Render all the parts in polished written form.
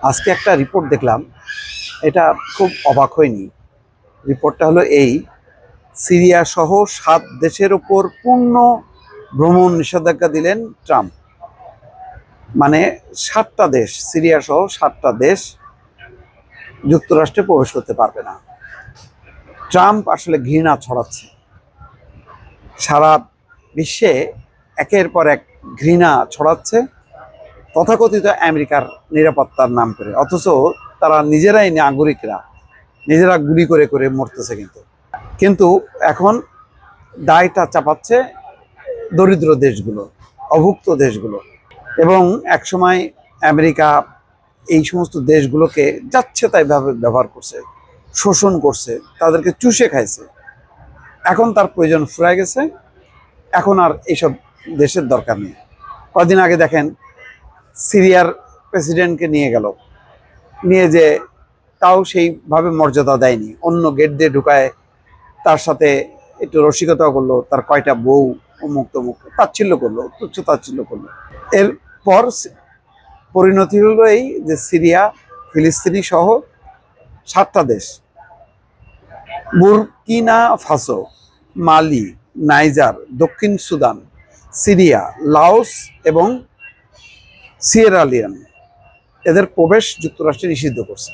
আজকে একটা রিপোর্ট দেখলাম, এটা খুব অবাক হয়নি। রিপোর্টটা হলো এই: সিরিয়া সহ 7 দেশের ওপর পূর্ণ ভ্রমণ নিষেধাজ্ঞা দিলেন ট্রাম্প। মানে 7টা দেশ, সিরিয়া সহ 7টা দেশ যুক্তরাষ্ট্রে প্রবেশ করতে পারবে না। ট্রাম্প আসলে ঘৃণা ছড়াচ্ছে সারা বিশ্বে, একের পর এক ঘৃণা ছড়াচ্ছে তথাকথিত আমেরিকার নিরাপত্তার নাম করে, অথচ তারা নিজেরাই নাগরিকরা, নিজেরা গুলি করে করে মরতেছে। কিন্তু এখন দায়টা চাপাচ্ছে দরিদ্র দেশগুলো, অভুক্ত দেশগুলো। এবং একসময় আমেরিকা এই সমস্ত দেশগুলোকে যাচ্ছে তাই ভাবে ব্যবহার করছে, শোষণ করছে, তাদেরকে চুষে খাইছে। এখন তার প্রয়োজন ফুরায় গেছে, এখন আর এইসব দেশের দরকার নেই। কদিন আগে দেখেন সিরিয়ার প্রেসিডেন্টকে নিয়ে গেল, নিয়ে যে তাও সেইভাবে মর্যাদা দেয়নি, অন্য গেট দিয়ে ঢুকায় তার সাথে একটু রসিকতাও করলো, তার কয়টা বউ অমুক তমুক তাচ্ছিল্য করলো, তুচ্ছ তাচ্ছিল্য করলো। এরপর পরিণতি হলো এই যে সিরিয়া, ফিলিস্তিনি সহ 7টা দেশ, বুরকিনা ফাসো, মালি, নাইজার, দক্ষিণ সুদান, সিরিয়া, লাওস এবং সিয়েরা লিওন, এদের প্রবেশ যুক্তরাষ্ট্রে নিষিদ্ধ করছে।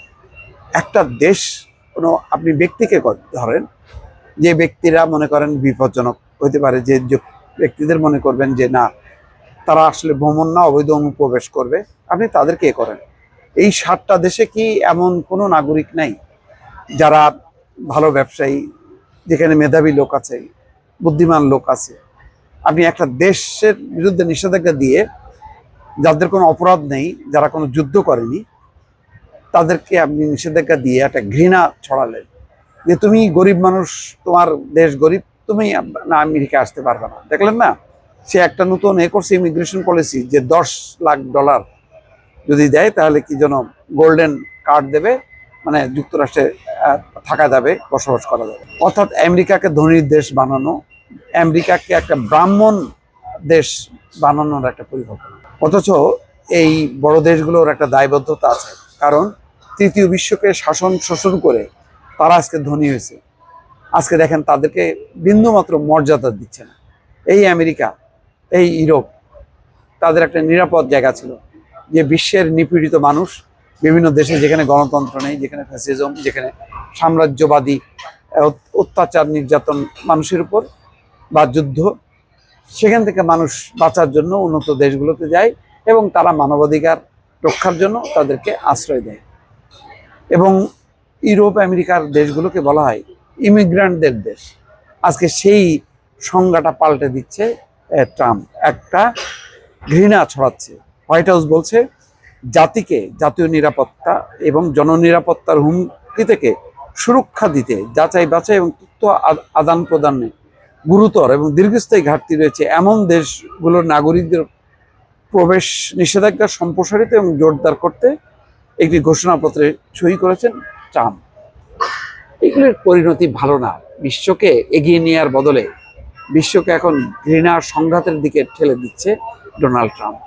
একটা দেশ, কোনো আপনি ব্যক্তিকে ধরেন, যে ব্যক্তিরা মনে করেন বিপজ্জনক হতে পারে, যে ব্যক্তিদের মনে করবেন যে না তারা আসলে ভ্রমণ না অবৈধ অনুপ্রবেশ করবে, আপনি তাদেরকে করেন। এই 7টা দেশে কি এমন কোনো নাগরিক নাই যারা ভালো ব্যবসায়ী, যেখানে মেধাবী লোক আছে, বুদ্ধিমান লোক আছে? আপনি একটা দেশের বিরুদ্ধে নিষেধাজ্ঞা দিয়ে, যাদের কোনো অপরাধ নেই, যারা কোনো যুদ্ধ করেনি, তাদেরকে আপনি নিষেধাজ্ঞা দিয়ে একটা ঘৃণা ছড়ালেন যে তুমি গরিব মানুষ, তোমার দেশ গরিব, তুমি না আমেরিকা আসতে পারবে না। দেখলেন না, সে একটা নতুন করছে ইমিগ্রেশন পলিসি, যে $10 লাখ যদি দেয় তাহলে কি যেন গোল্ডেন কার্ড দেবে, মানে যুক্তরাষ্ট্রে থাকা যাবে, বসবাস করা যাবে। অর্থাৎ আমেরিকাকে ধনীর দেশ বানানো, আমেরিকাকে একটা ব্রাহ্মণ দেশ বানানোর একটা পরিকল্পনা। অথচ এই বড় দেশগুলোর একটা দায়বদ্ধতা আছে, কারণ তৃতীয় বিশ্বকে শাসন শোষণ করে তারা আজকে ধনী হয়েছে। আজকে দেখেন তাদেরকে বিন্দুমাত্র মর্যাদা দিচ্ছে না। এই আমেরিকা, এই ইউরোপ, তাদের একটা নিরাপদ জায়গা ছিল, যে বিশ্বের নিপীড়িত মানুষ, বিভিন্ন দেশে যেখানে গণতন্ত্র নেই, যেখানে ফ্যাসিজম, যেখানে সাম্রাজ্যবাদী অত্যাচার নির্যাতন মানুষের উপর বা যুদ্ধ, সেখান থেকে মানুষ বাঁচার জন্য উন্নত দেশগুলোতে যায় এবং তারা মানবাধিকার রক্ষার জন্য তাদেরকে আশ্রয় দেয়। এবং ইউরোপ আমেরিকার দেশগুলোকে বলা হয় ইমিগ্রান্টদের দেশ। আজকে সেই সংজ্ঞাটা পাল্টে দিচ্ছে ট্রাম্প, একটা ঘৃণা ছড়াচ্ছে। হোয়াইট হাউস বলছে জাতিকে জাতীয় নিরাপত্তা এবং জননিরাপত্তার হুমকি থেকে সুরক্ষা দিতে যাচাই বাছাই এবং তথ্য আদান প্রদানে গুরুতর এবং দীর্ঘস্থায়ী ঘাটতি রয়েছে এমন দেশগুলোর নাগরিকদের প্রবেশ নিষেধাজ্ঞা সম্প্রসারিত এবং জোরদার করতে একটি ঘোষণাপত্রে সই করেছেন ট্রাম্প। এগুলোর পরিণতি ভালো না। বিশ্বকে এগিয়ে নেওয়ার বদলে বিশ্বকে এখন ঘৃণার সংঘাতের দিকে ঠেলে দিচ্ছে ডোনাল্ড ট্রাম্প।